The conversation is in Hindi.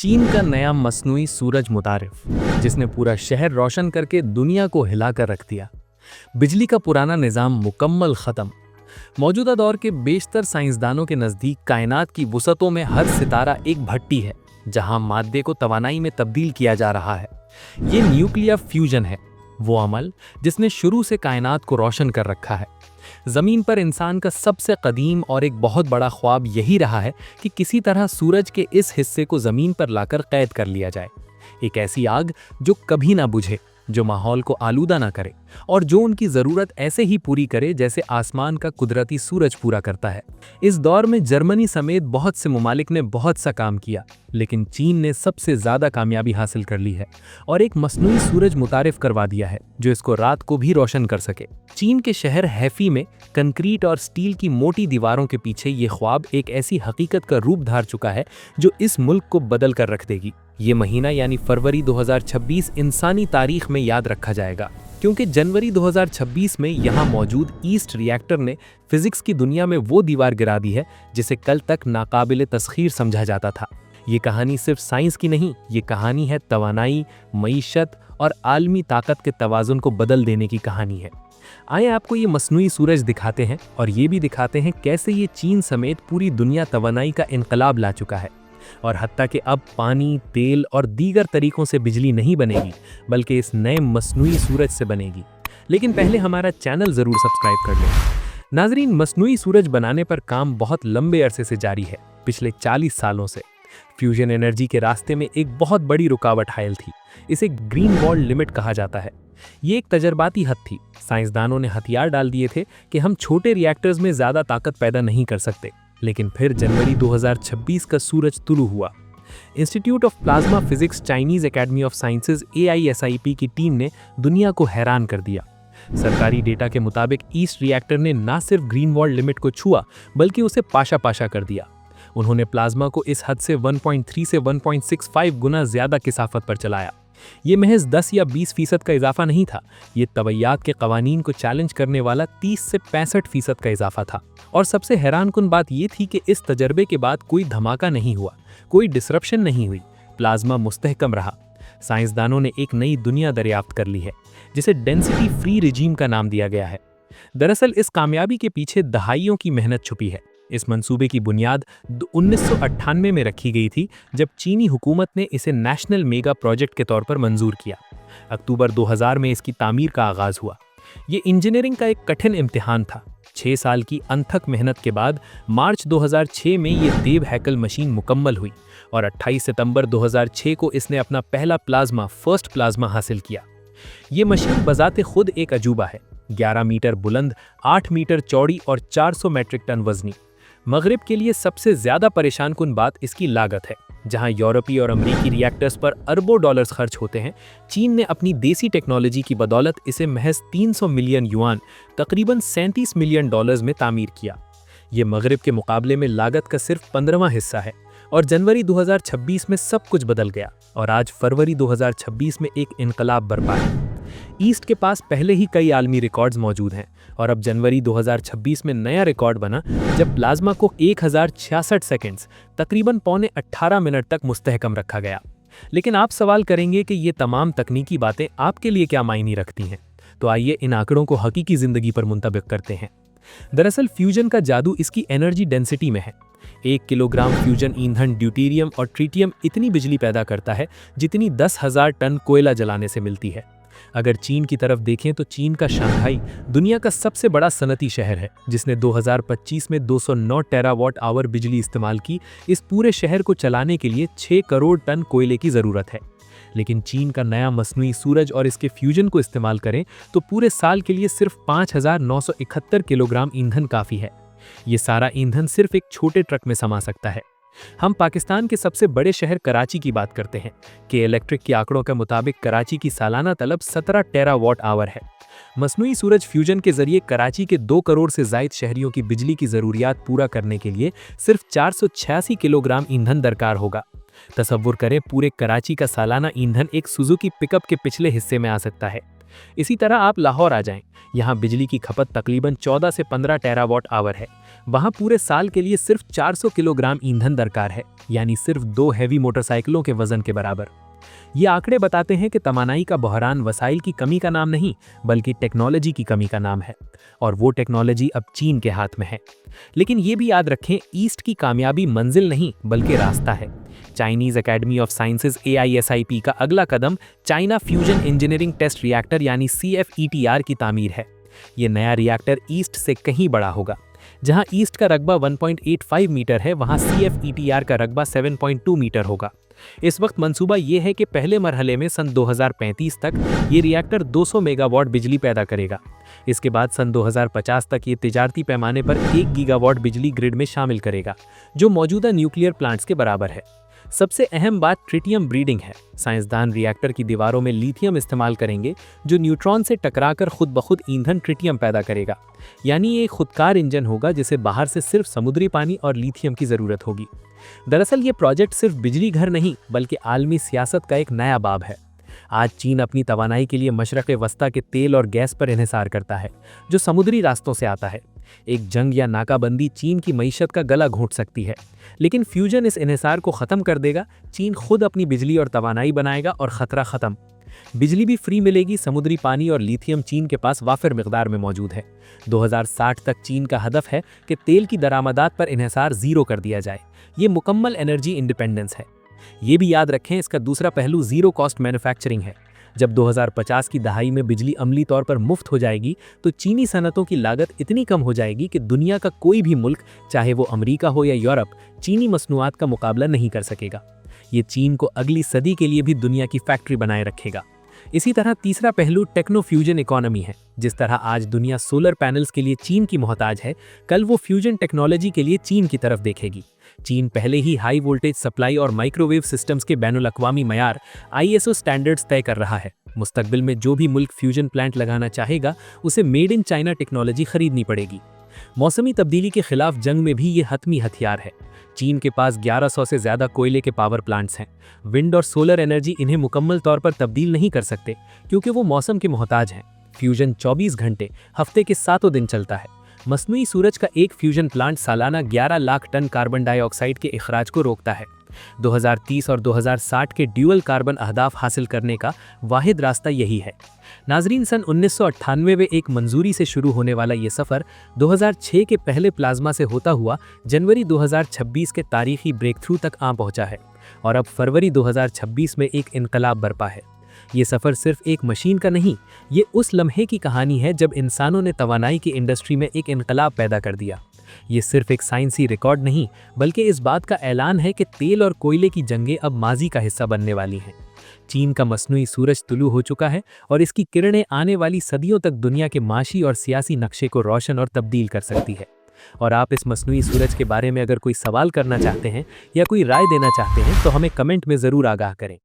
चीन का नया मस्नुई सूरज मुतारिफ, जिसने पूरा शहर रोशन करके दुनिया को हिलाकर रख दिया। बिजली का पुराना निज़ाम मुकम्मल ख़त्म। मौजूदा दौर के बेशतर साइंसदानों के नज़दीक कायनात की वुसअतों में हर सितारा एक भट्टी है, जहां मादे को तवानाई में तब्दील किया जा रहा है। ये न्यूक्लियर फ्यूजन है, वो अमल जिसने शुरू से कायनात को रोशन कर रखा है। ज़मीन पर इंसान का सबसे कदीम और एक बहुत बड़ा ख्वाब यही रहा है कि किसी तरह सूरज के इस हिस्से को ज़मीन पर लाकर कैद कर लिया जाए। एक ऐसी आग जो कभी ना बुझे, जो माहौल को आलूदा ना करे और जो उनकी ज़रूरत ऐसे ही पूरी करे जैसे आसमान का कुदरती सूरज पूरा करता है। इस दौर में जर्मनी समेत बहुत से ममालिक ने बहुत सा काम किया, लेकिन चीन ने सबसे ज़्यादा कामयाबी हासिल कर ली है और एक मस्नूई सूरज मुतारिफ करवा दिया है जो इसको रात को भी रोशन कर सके। चीन के शहर हैफी में कंक्रीट और स्टील की मोटी दीवारों के पीछे ये ख्वाब एक ऐसी हकीकत का रूप धार चुका है जो इस मुल्क को बदल कर रख देगी। ये महीना यानी फरवरी 2026 इंसानी तारीख में याद रखा जाएगा, क्योंकि जनवरी 2026 में यहाँ मौजूद ईस्ट रिएक्टर ने फिजिक्स की दुनिया में वो दीवार गिरा दी है जिसे कल तक नाकाबिले तस्खीर समझा जाता था। ये कहानी सिर्फ साइंस की नहीं, ये कहानी है तवानाई, मईशत और आलमी ताकत के तवाज़ुन को बदल देने की कहानी है। आइए आपको ये मस्नूई सूरज दिखाते हैं और ये भी दिखाते हैं कैसे ये चीन समेत पूरी दुनिया तवानाई का इनकलाब ला चुका है और हत्ता कि अब पानी, तेल और दीगर तरीकों से बिजली नहीं बनेगी, बल्कि इस नए मस्नूई सूरज से बनेगी। लेकिन पहले हमारा चैनल ज़रूर सब्सक्राइब कर लें। नाजरीन, मस्नूई सूरज बनाने पर काम बहुत लंबे अरसे से जारी है, पिछले 40 सालों से। फ्यूजन एनर्जी के रास्ते में एक बहुत बड़ी रुकावट हायल थी। इसे ग्रीन वॉल लिमिट कहा जाता है। ये एक तजर्बाती हद थी। साइंसदानों ने हथियार डाल दिए थे कि हम छोटे रिएक्टर्स में ज़्यादा ताकत पैदा नहीं कर सकते। लेकिन फिर जनवरी 2026 का सूरज तुलू हुआ। Institute of plasma physics Chinese academy of sciences AISIP की टीम ने दुनिया को हैरान कर दिया। सरकारी डेटा के मुताबिक ईस्ट रिएक्टर ने न सिर्फ ग्रीन वॉल लिमिट को छुआ, बल्कि उसे पाशा पाशा कर दिया। उन्होंने प्लाज्मा को इस हद से 1.3 से 1.65 गुना ज्यादा किसाफत पर चलाया। ये महज 10 या 20% का इजाफा नहीं था, ये तवैयात के कवानीन को चैलेंज करने वाला 30 से 65% का इजाफा था। और सबसे हैरानकुन बात ये थी कि इस तजर्बे के बाद कोई धमाका नहीं हुआ, कोई डिसरप्शन नहीं हुई, प्लाज्मा मुस्तहकम रहा। साइंसदानों ने एक नई दुनिया दरियाफ्त कर ली है, जिसे डेंसिटी फ्री रिजीम का नाम दिया गया है। दरअसल इस कामयाबी के पीछे दहाइयों की मेहनत छुपी है। इस मंसूबे की बुनियाद 1998 में रखी गई थी, जब चीनी हुकूमत ने इसे नेशनल मेगा प्रोजेक्ट के तौर पर मंजूर किया। अक्टूबर 2000 में इसकी तामीर का आगाज हुआ। ये इंजीनियरिंग का एक कठिन इम्तिहान था। 6 साल की अनथक मेहनत के बाद मार्च 2006 में ये देव हैकल मशीन मुकम्मल हुई और 28 सितंबर 2006 को इसने अपना पहला फर्स्ट प्लाज्मा हासिल किया। ये मशीन बजाते खुद एक अजूबा है। 11 मीटर बुलंद, 8 मीटर चौड़ी और 400 मेट्रिक टन वजनी। मगरिब के लिए सबसे ज्यादा परेशान कुन बात इसकी लागत है। जहां यूरोपीय और अमेरिकी रिएक्टर्स पर अरबों डॉलर्स खर्च होते हैं, चीन ने अपनी देसी टेक्नोलॉजी की बदौलत इसे महज 300 मिलियन युआन, तकरीबन 37 मिलियन डॉलर्स में तामीर किया। ये मगरिब के मुकाबले में लागत का सिर्फ 15वां हिस्सा है। और जनवरी 2026 में सब कुछ बदल गया और आज फरवरी 2026 में एक इनकलाब बरपा है। ईस्ट के पास पहले ही कई आलमी रिकॉर्ड्स मौजूद हैं और अब जनवरी 2026 में नया रिकॉर्ड बना, जब प्लाज्मा को 1066 सेकंड्स, तकरीबन पौने 18 मिनट तक मुस्तहकम रखा गया। लेकिन आप सवाल करेंगे कि ये तमाम तकनीकी बातें आपके लिए क्या मायने रखती हैं? तो आइए इन आंकड़ों को हकीकी जिंदगी पर मुंतबिक करते हैं। दरअसल फ्यूजन का जादू इसकी एनर्जी डेंसिटी में है। 1 किलोग्राम फ्यूजन ईंधन ड्यूटेरियम और ट्रिटियम इतनी बिजली पैदा करता है जितनी 10,000 टन कोयला जलाने से मिलती है। अगर चीन की तरफ देखें तो चीन का शंघाई दुनिया का सबसे बड़ा सनती शहर है, जिसने 2025 में 209 टेरावाट आवर बिजली इस्तेमाल की। इस पूरे शहर को चलाने के लिए 6 करोड़ टन कोयले की ज़रूरत है। लेकिन चीन का नया मस्नूई सूरज और इसके फ्यूजन को इस्तेमाल करें तो पूरे साल के लिए सिर्फ 5,971 किलोग्राम ईंधन काफ़ी है। ये सारा ईंधन सिर्फ एक छोटे ट्रक में समा सकता है। हम पाकिस्तान के सबसे बड़े शहर कराची की बात करते हैं कि इलेक्ट्रिक के आंकड़ों के मुताबिक कराची की सालाना तलब 17 टेरावाट आवर है। मस्नूई सूरज फ्यूजन के जरिए कराची के 2 करोड़ से जायद शहरियों की बिजली की ज़रूरियात पूरा करने के लिए सिर्फ 486 किलोग्राम ईंधन दरकार होगा। तसव्वुर करें, पूरे कराची का सालाना ईंधन एक सुजुकी पिकअप के पिछले हिस्से में आ सकता है। इसी तरह आप लाहौर आ जाएं, यहाँ बिजली की खपत तकरीबन 14 से 15 टेरावाट आवर है। वहां पूरे साल के लिए सिर्फ 400 किलोग्राम ईंधन दरकार है, यानी सिर्फ 2 हैवी मोटरसाइकिलों के वजन के बराबर। ये आंकड़े बताते हैं कि तवानाई का बहरान वसाइल की कमी का नाम नहीं, बल्कि टेक्नोलॉजी की कमी का नाम है, और वो टेक्नोलॉजी अब चीन के हाथ में है। लेकिन ये भी याद रखें, ईस्ट की कामयाबी मंजिल नहीं बल्कि रास्ता है। Chinese academy of sciences AISIP का अगला कदम China fusion engineering test reactor यानी CFETR की तामीर है। ये नया रिएक्टर ईस्ट से कहीं बड़ा होगा। जहां ईस्ट का रकबा 1.85 मीटर है, वहां CFETR का रकबा 7.2 मीटर होगा। इस वक्त मंसूबा ये है कि पहले मरहले में सन 2035 तक ये रिएक्टर 200 मेगावाट बिजली पैदा करेगा। इसके बाद सन 2050 तक ये तिजारती पैमाने पर 1 गीगावाट बिजली ग्रिड में शामिल करेगा, जो मौजूदा न्यूक्लियर प्लांट्स के बराबर है। सबसे अहम बात ट्रिटियम ब्रीडिंग है। साइंसदान रिएक्टर की दीवारों में लिथियम इस्तेमाल करेंगे, जो न्यूट्रॉन से टकराकर खुद ब खुद ईंधन ट्रिटियम पैदा करेगा। यानी ये एक खुदकार इंजन होगा जिसे बाहर से सिर्फ समुद्री पानी और लिथियम की जरूरत होगी। दरअसल ये प्रोजेक्ट सिर्फ बिजली घर नहीं, बल्कि आलमी सियासत का एक नया बाब है। आज चीन अपनी तवानाई के लिए मशरक़ वस्ता के तेल और गैस पर इन्हिसार करता है, जो समुद्री रास्तों से आता है। एक जंग या नाकाबंदी चीन की मईशत का गला घोंट सकती है, लेकिन फ्यूजन इस इन्हिसार को ख़त्म कर देगा। चीन खुद अपनी बिजली और तवानाई बनाएगा और ख़तरा ख़त्म। बिजली भी फ्री मिलेगी, समुद्री पानी और लिथियम चीन के पास वाफिर मिकदार में मौजूद है। 2060 तक चीन का हदफ है कि तेल की दरामदात पर इन्हिसार ज़ीरो कर दिया जाए। ये मुकम्मल एनर्जी इंडिपेंडेंस है। ये भी याद रखें, इसका दूसरा पहलू ज़ीरो कॉस्ट मैन्युफैक्चरिंग है। जब 2050 की दहाई में बिजली अमली तौर पर मुफ्त हो जाएगी, तो चीनी सनतों की लागत इतनी कम हो जाएगी कि दुनिया का कोई भी मुल्क, चाहे वो अमेरिका हो या यूरोप, चीनी मसनूआत का मुकाबला नहीं कर सकेगा। ये चीन को अगली सदी के लिए भी दुनिया की फैक्ट्री बनाए रखेगा। इसी तरह तीसरा पहलू टेक्नो फ्यूजन इकोनॉमी है। जिस तरह आज दुनिया सोलर पैनल्स के लिए चीन की मोहताज है, कल वो फ्यूजन टेक्नोलॉजी के लिए चीन की तरफ देखेगी। चीन पहले ही हाई वोल्टेज सप्लाई और माइक्रोवेव सिस्टम्स के बैनुल अक़वामी मयार ISO स्टैंडर्ड्स तय कर रहा है। मुस्तकबिल में जो भी मुल्क फ्यूजन प्लांट लगाना चाहेगा, उसे मेड इन चाइना टेक्नोलॉजी खरीदनी पड़ेगी। मौसमी तब्दीली के खिलाफ जंग में भी ये हतमी हथियार है। चीन के पास 1100 से ज़्यादा कोयले के पावर प्लांट्स हैं। विंड और सोलर एनर्जी इन्हें मुकम्मल तौर पर तब्दील नहीं कर सकते, क्योंकि वो मौसम के मोहताज हैं। फ्यूजन 24 घंटे हफ्ते के 7 दिन चलता है। मसनूई सूरज का एक फ्यूजन प्लांट सालाना 11 लाख टन कार्बन डाइऑक्साइड के इखराज को रोकता है। 2030 और 2060 के ड्यूअल कार्बन अहदाफ हासिल करने का वाहिद रास्ता यही है। नाजरीन, सन 1998 में एक मंजूरी से शुरू होने वाला ये सफ़र 2006 के पहले प्लाज्मा से होता हुआ जनवरी 2026 के तारीखी ब्रेक थ्रू तक आ पहुंचा है, और अब फरवरी 2026 में एक इनकलाब बरपा है। ये सफ़र सिर्फ एक मशीन का नहीं, ये उस लम्हे की कहानी है जब इंसानों ने तवानाई की इंडस्ट्री में एक इनकलाब पैदा कर दिया। ये सिर्फ एक साइंसी रिकॉर्ड नहीं, बल्कि इस बात का ऐलान है कि तेल और कोयले की जंगें अब माजी का हिस्सा बनने वाली हैं। चीन का मसनूई सूरज तुलू हो चुका है, और इसकी किरणें आने वाली सदियों तक दुनिया के माशी और सियासी नक्शे को रोशन और तब्दील कर सकती है। और आप इस मसनूई सूरज के बारे में अगर कोई सवाल करना चाहते हैं या कोई राय देना चाहते हैं, तो हमें कमेंट में ज़रूर आगाह करें।